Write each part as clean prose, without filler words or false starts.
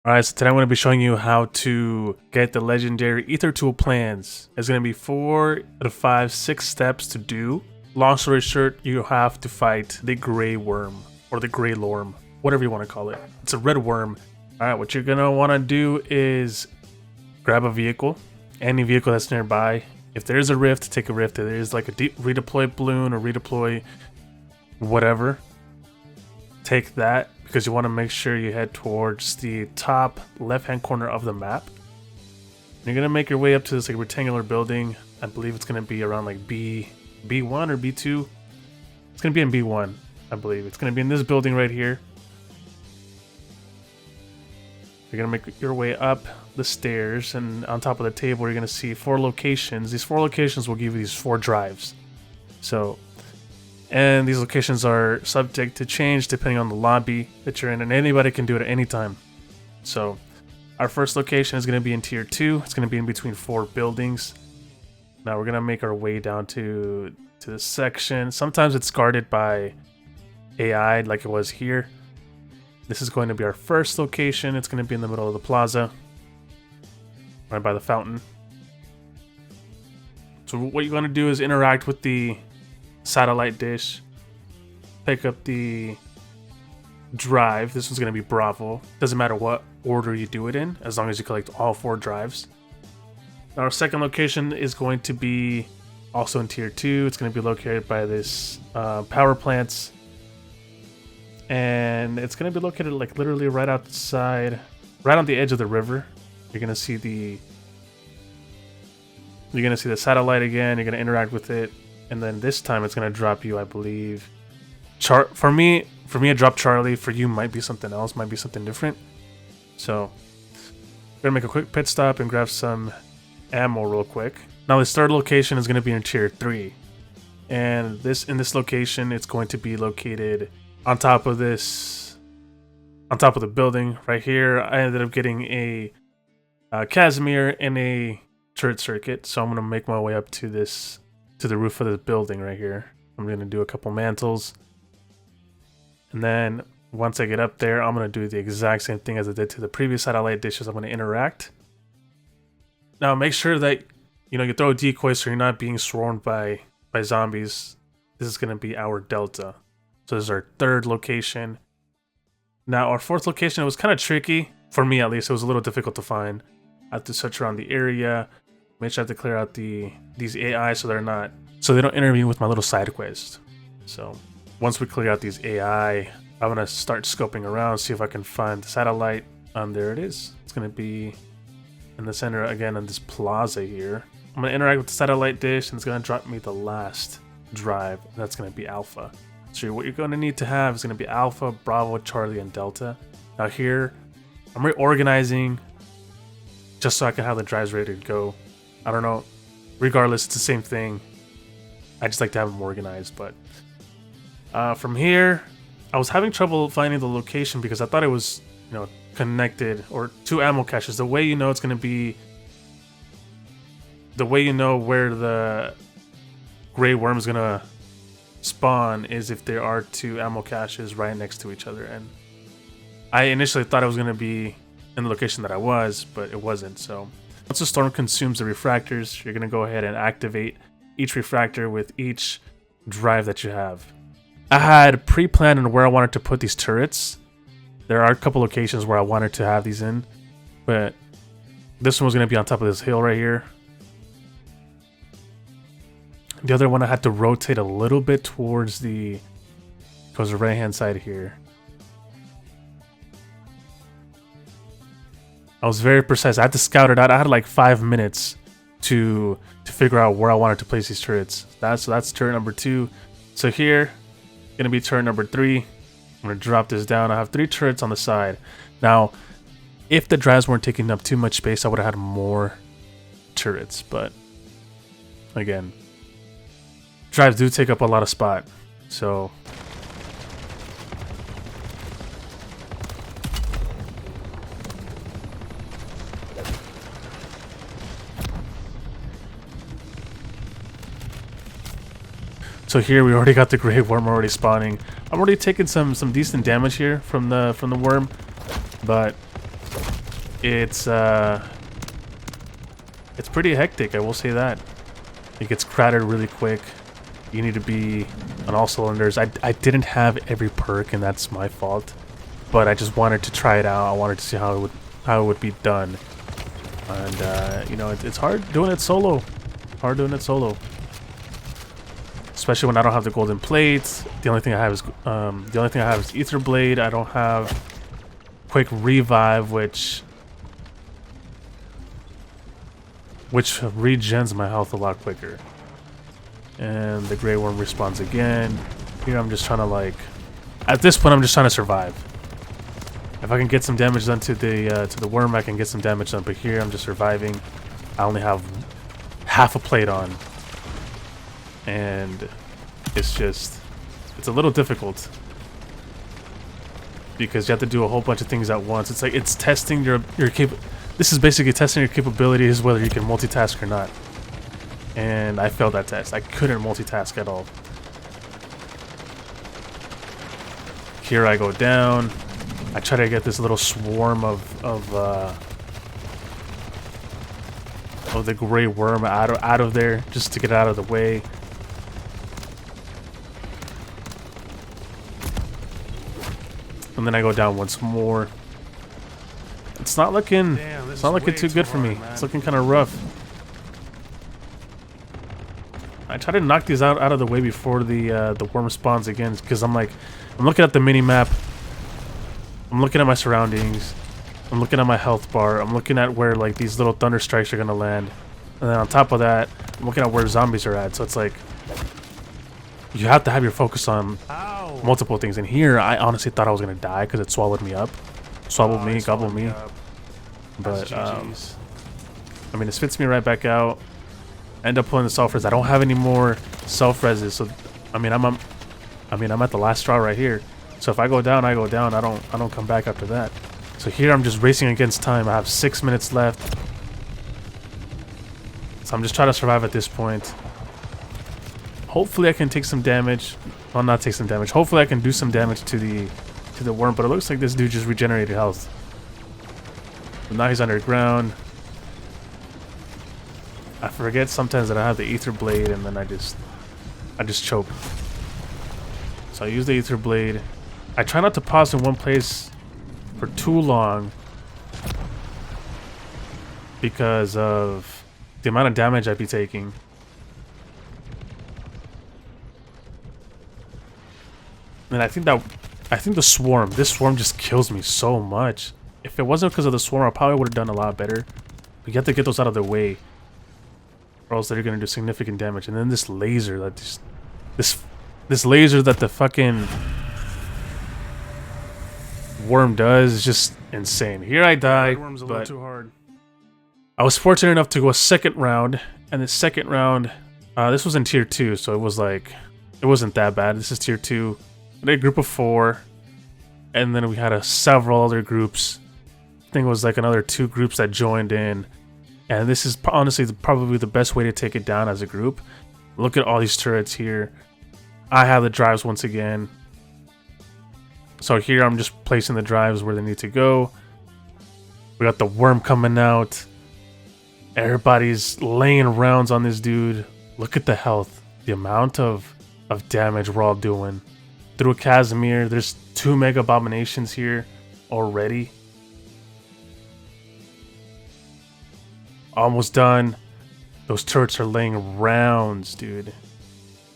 Alright, so today I'm going to be showing you how to get the legendary Ether Tool plans. It's going to be 4 out of 5, 6 steps to do. Long story short, you have to fight the Grey Worm, or the Greylorm, whatever you want to call it. It's a red worm. Alright, what you're going to want to do is grab a vehicle, any vehicle that's nearby. If there's a rift, take a rift. If there's like a redeploy balloon or redeploy whatever, take that, because you want to make sure you head towards the top left-hand corner of the map. You're going to make your way up to this like rectangular building. I believe it's going to be around like B1 or B2. It's going to be in B1, I believe. It's going to be in this building right here. You're going to make your way up the stairs, and on top of the table you're going to see 4 locations. These 4 locations will give you these 4 drives. And these locations are subject to change depending on the lobby that you're in, and anybody can do it at any time. So our first location is going to be in tier 2. It's going to be in between 4 buildings. Now we're going to make our way down to this section. Sometimes it's guarded by AI like it was here. This is going to be our first location. It's going to be in the middle of the plaza, right by the fountain. So what you're going to do is interact with the satellite dish, pick up the drive. This one's going to be Bravo. Doesn't matter what order you do it in, as long as you collect all 4 drives. Now our second location is going to be also in tier 2. It's going to be located by this power plants, and it's going to be located like literally right outside, right on the edge of the river. You're going to see the satellite again. You're going to interact with it. And then this time it's going to drop you, I believe. For me it dropped Charlie. For you, might be something else, might be something different. So we're going to make a quick pit stop and grab some ammo real quick. Now this third location is going to be in tier 3. And in this location, it's going to be located on top of the building right here. I ended up getting a Casimir and a turret circuit. So I'm going to make my way up to the roof of the building right here. I'm going to do a couple mantles. And then once I get up there, I'm going to do the exact same thing as I did to the previous satellite dishes. I'm going to interact. Now make sure that you throw a decoy so you're not being swarmed by zombies. This is going to be our Delta. So this is our third location. Now our fourth location, it was kind of tricky. For me at least, it was a little difficult to find. I have to search around the area. Make sure I have to clear out these AI so they don't intervene with my little side quest. So once we clear out these AI, I'm gonna start scoping around, see if I can find the satellite. There it is. It's gonna be in the center again on this plaza here. I'm gonna interact with the satellite dish, and it's gonna drop me the last drive. And that's gonna be Alpha. So what you're gonna need to have is gonna be Alpha, Bravo, Charlie, and Delta. Now here, I'm reorganizing just so I can have the drives ready to go. I don't know. Regardless, it's the same thing. I just like to have them organized. But from here, I was having trouble finding the location because I thought it was, connected or 2 ammo caches. The way you know it's going to be, the way you know where the Grey Worm is going to spawn is if there are 2 ammo caches right next to each other. And I initially thought it was going to be in the location that I was, but it wasn't. So once the storm consumes the refractors, you're going to go ahead and activate each refractor with each drive that you have. I had pre-planned on where I wanted to put these turrets. There are a couple locations where I wanted to have these in, but this one was going to be on top of this hill right here. The other one I had to rotate a little bit towards the right-hand side here. I was very precise. I had to scout it out. I had like 5 minutes to figure out where I wanted to place these turrets. So that's turret number 2. So here, gonna be turret number 3. I'm gonna drop this down. I have 3 turrets on the side. Now, if the drives weren't taking up too much space, I would have had more turrets. But again, drives do take up a lot of spot. So here we already got the Grey Worm already spawning. I'm already taking some decent damage here from the worm, but it's pretty hectic, I will say that. It gets crowded really quick. You need to be on all cylinders. I didn't have every perk, and that's my fault. But I just wanted to try it out. I wanted to see how it would be done. And you know, it's hard doing it solo. Hard doing it solo. Especially when I don't have the golden plates. The only thing I have is Ether Blade. I don't have quick revive, which regens my health a lot quicker. And the Greylorm respawns again. Here I'm just trying to, like, at this point I'm just trying to survive. If I can get some damage done to the worm, I can get some damage done. But here I'm just surviving. I only have half a plate on, and it's a little difficult because you have to do a whole bunch of things at once. It's like it's testing this is basically testing your capabilities, whether you can multitask or not. And I failed that test. I couldn't multitask at all. Here I go down. I try to get this little swarm of the gray worm out of there, just to get out of the way. And then I go down once more. It's not looking too good for me. Man. It's looking kind of rough. I try to knock these out of the way before the worm spawns again, because I'm looking at the mini map. I'm looking at my surroundings. I'm looking at my health bar. I'm looking at where like these little thunder strikes are gonna land, and then on top of that, I'm looking at where zombies are at. So it's like you have to have your focus on multiple things. And here, I honestly thought I was gonna die because it swallowed me up, gobbled me. But I mean, it spits me right back out. I end up pulling the self-res. I don't have any more self-reses, so I mean, I'm at the last straw right here. So if I go down, I go down. I don't come back after that. So here I'm just racing against time. I have 6 minutes left. So I'm just trying to survive at this point. Hopefully I can take some damage. Well, not take some damage. Hopefully I can do some damage to the worm, but it looks like this dude just regenerated health. But now he's underground. I forget sometimes that I have the Ether Blade, and then I just choke. So I use the Ether Blade. I try not to pause in one place for too long because of the amount of damage I'd be taking. And I think the swarm, this swarm just kills me so much. If it wasn't because of the swarm, I probably would have done a lot better. But you have to get those out of the way, or else they're gonna do significant damage. And then this laser that this laser that the fucking worm does is just insane. Here I died, worm's a little too hard. I was fortunate enough to go a second round, and the second round, this was in tier 2, so it was like, it wasn't that bad. This is tier 2. We had a group of 4, and then we had several other groups. I think it was like another 2 groups that joined in, and this is honestly probably the best way to take it down as a group. Look at all these turrets here. I have the drives once again. So here I'm just placing the drives where they need to go. We got the worm coming out. Everybody's laying rounds on this dude. Look at the health. The amount of damage we're all doing. Through a Casimir, there's 2 Mega Abominations here already. Almost done. Those turrets are laying rounds, dude.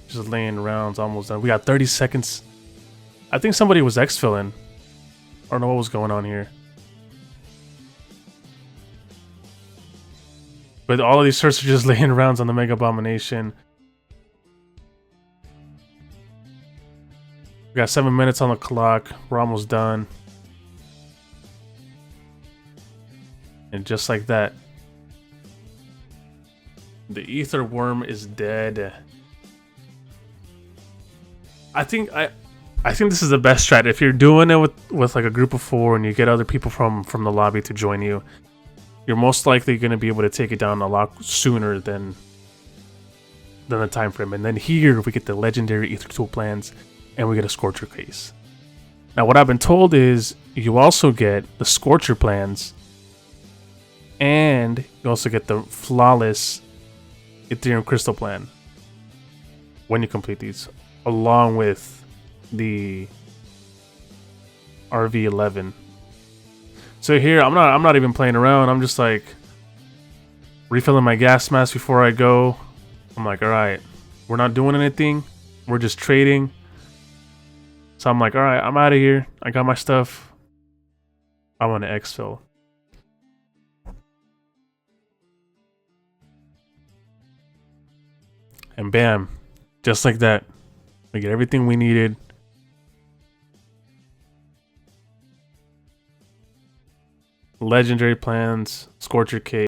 Just laying rounds, almost done. We got 30 seconds. I think somebody was exfilling. I don't know what was going on here. But all of these turrets are just laying rounds on the Mega Abomination. We got 7 minutes on the clock. We're almost done. And just like that, the Ether Worm is dead. I think this is the best strat. If you're doing it with like a group of 4 and you get other people from the lobby to join you, you're most likely going to be able to take it down a lot sooner than the time frame. And then here we get the legendary Ether Tool plans, and we get a Scorcher case. Now what I've been told is you also get the Scorcher plans and you also get the flawless Ethereum crystal plan when you complete these, along with the RV11. So here I'm not even playing around. I'm just like refilling my gas mask before I go. I'm like, all right, we're not doing anything. We're just trading. So I'm like, all right, I'm out of here. I got my stuff. I want to exfil. And bam, just like that, we get everything we needed. Legendary plans, Scorcher Cake.